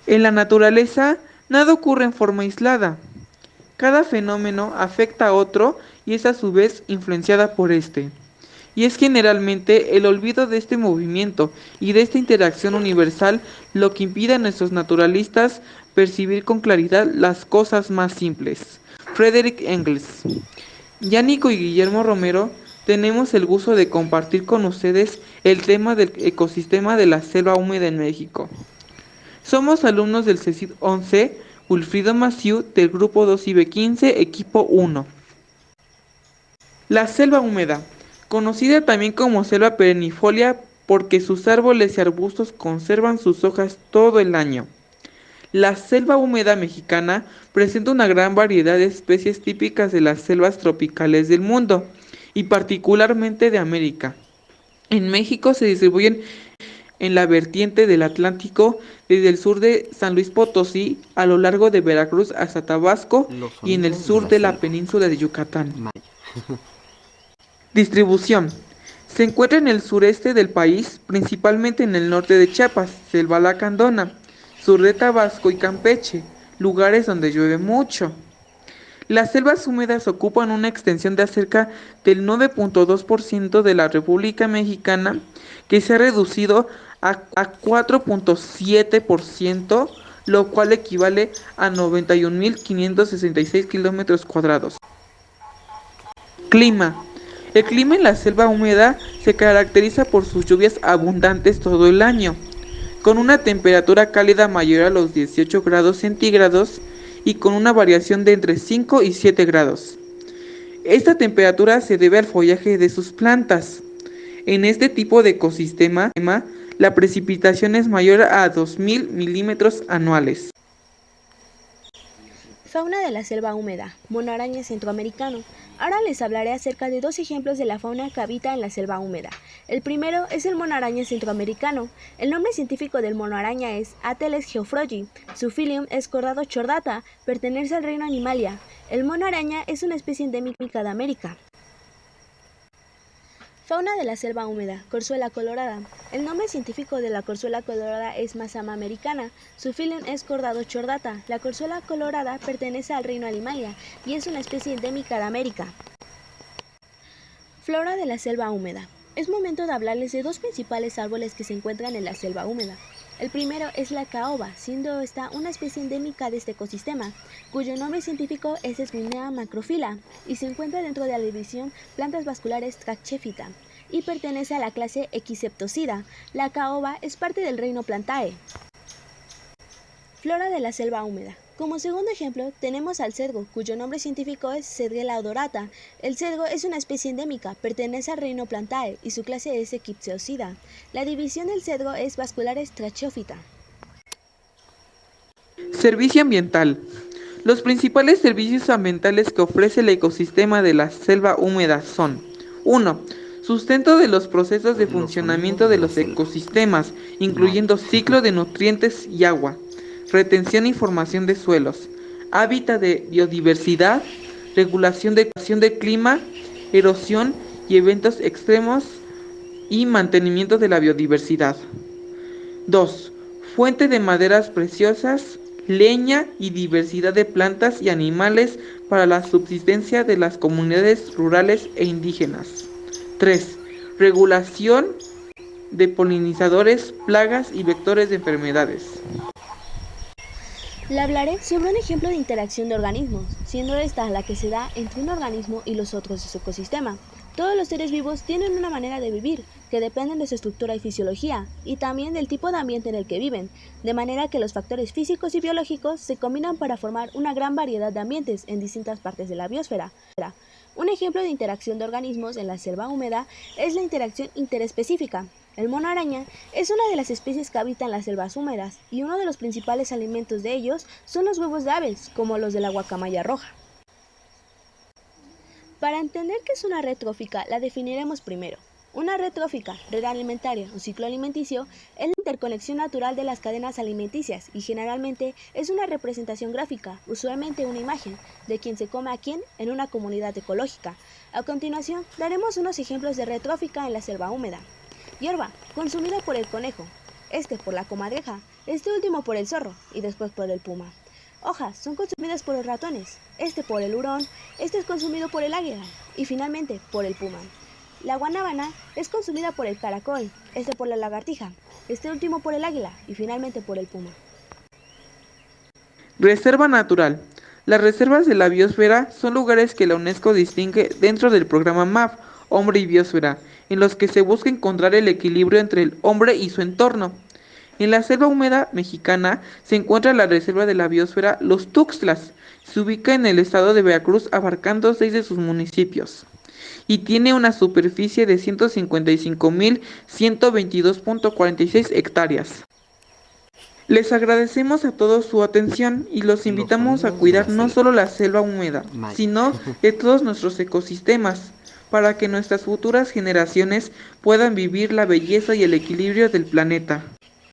En la naturaleza, nada ocurre en forma aislada. Cada fenómeno afecta a otro y es a su vez influenciada por este. Y es generalmente el olvido de este movimiento y de esta interacción universal lo que impide a nuestros naturalistas percibir con claridad las cosas más simples. Frederick Engels. Yánico y Guillermo Romero tenemos el gusto de compartir con ustedes el tema del ecosistema de la selva húmeda en México. Somos alumnos del CECID 11, Wilfrido Maciú, del grupo 2IB15, equipo 1. La selva húmeda, conocida también como selva perennifolia porque sus árboles y arbustos conservan sus hojas todo el año. La selva húmeda mexicana presenta una gran variedad de especies típicas de las selvas tropicales del mundo y particularmente de América. En México se distribuyen en la vertiente del Atlántico desde el sur de San Luis Potosí a lo largo de Veracruz hasta Tabasco Los y en el sonidos de sur la de la selva península de Yucatán. maya. Distribución. Se encuentra en el sureste del país, principalmente en el norte de Chiapas, selva lacandona, sur de Tabasco y Campeche, lugares donde llueve mucho. Las selvas húmedas ocupan una extensión de cerca del 9.2% de la República Mexicana, que se ha reducido a 4.7%, lo cual equivale a 91.566 kilómetros cuadrados. Clima. El clima en la selva húmeda se caracteriza por sus lluvias abundantes todo el año, con una temperatura cálida mayor a los 18 grados centígrados y con una variación de entre 5 y 7 grados. Esta temperatura se debe al follaje de sus plantas. En este tipo de ecosistema, la precipitación es mayor a 2.000 milímetros anuales. Fauna de la selva húmeda, mono araña centroamericano. Ahora les hablaré acerca de dos ejemplos de la fauna que habita en la selva húmeda. El primero es el mono araña centroamericano. El nombre científico del mono araña es Ateles geoffroyi. Su filium es Cordado chordata, pertenece al reino Animalia. El mono araña es una especie endémica de América. Fauna de la selva húmeda, corzuela colorada. El nombre científico de la corzuela colorada es Mazama americana. Su filium es Cordado chordata. La corzuela colorada pertenece al reino Animalia y es una especie endémica de América. Flora de la selva húmeda. Es momento de hablarles de dos principales árboles que se encuentran en la selva húmeda. El primero es la caoba, siendo esta una especie endémica de este ecosistema, cuyo nombre científico es Esminea macrophylla y se encuentra dentro de la división Plantas vasculares Trachyphyta y pertenece a la clase Equiseptocida. La caoba es parte del reino Plantae. Flora de la selva húmeda. Como segundo ejemplo, tenemos al cedro, cuyo nombre científico es Cedrela odorata. El cedro es una especie endémica, pertenece al reino Plantae y su clase es Equipseocida. La división del cedro es Vasculares Trachyphyta. Servicio ambiental. Los principales servicios ambientales que ofrece el ecosistema de la selva húmeda son: 1. Sustento de los procesos de Los sonidos funcionamiento de de la los selva ecosistemas, maya. incluyendo ciclo de nutrientes y agua, retención y formación de suelos, hábitat de biodiversidad, regulación de clima, erosión y eventos extremos y mantenimiento de la biodiversidad. 2. Fuente de maderas preciosas, leña y diversidad de plantas y animales para la subsistencia de las comunidades rurales e indígenas. 3. Regulación de polinizadores, plagas y vectores de enfermedades. Le hablaré sobre un ejemplo de interacción de organismos, siendo esta la que se da entre un organismo y los otros de su ecosistema. Todos los seres vivos tienen una manera de vivir, que dependen de su estructura y fisiología, y también del tipo de ambiente en el que viven, de manera que los factores físicos y biológicos se combinan para formar una gran variedad de ambientes en distintas partes de la biosfera. Un ejemplo de interacción de organismos en la selva húmeda es la interacción interespecífica. El mono araña es una de las especies que habitan las selvas húmedas, y uno de los principales alimentos de ellos son los huevos de aves, como los de la guacamaya roja. Para entender qué es una red trófica, la definiremos primero. Una red trófica, red alimentaria o ciclo alimenticio es la interconexión natural de las cadenas alimenticias y generalmente es una representación gráfica, usualmente una imagen, de quien se come a quién en una comunidad ecológica. A continuación, daremos unos ejemplos de red trófica en la selva húmeda. Hierba, consumida por el conejo. este por la comadreja, este último por el zorro y después por el puma. Hojas son consumidas por los ratones, este por el hurón, este es consumido por el águila y finalmente por el puma. La guanábana es consumida por el caracol, este por la lagartija, este último por el águila y finalmente por el puma. Reserva natural. Las reservas de la biosfera son lugares que la UNESCO distingue dentro del programa MAP, Hombre y Biosfera, en los que se busca encontrar el equilibrio entre el hombre y su entorno. En la selva húmeda mexicana se encuentra la reserva de la biosfera Los Tuxtlas. Se ubica en el estado de Veracruz, abarcando 6 de sus municipios y tiene una superficie de 155.122.46 hectáreas. Les agradecemos a todos su atención y los invitamos a cuidar no solo la selva húmeda, sino de todos nuestros ecosistemas, para que nuestras futuras generaciones puedan vivir la belleza y el equilibrio del planeta.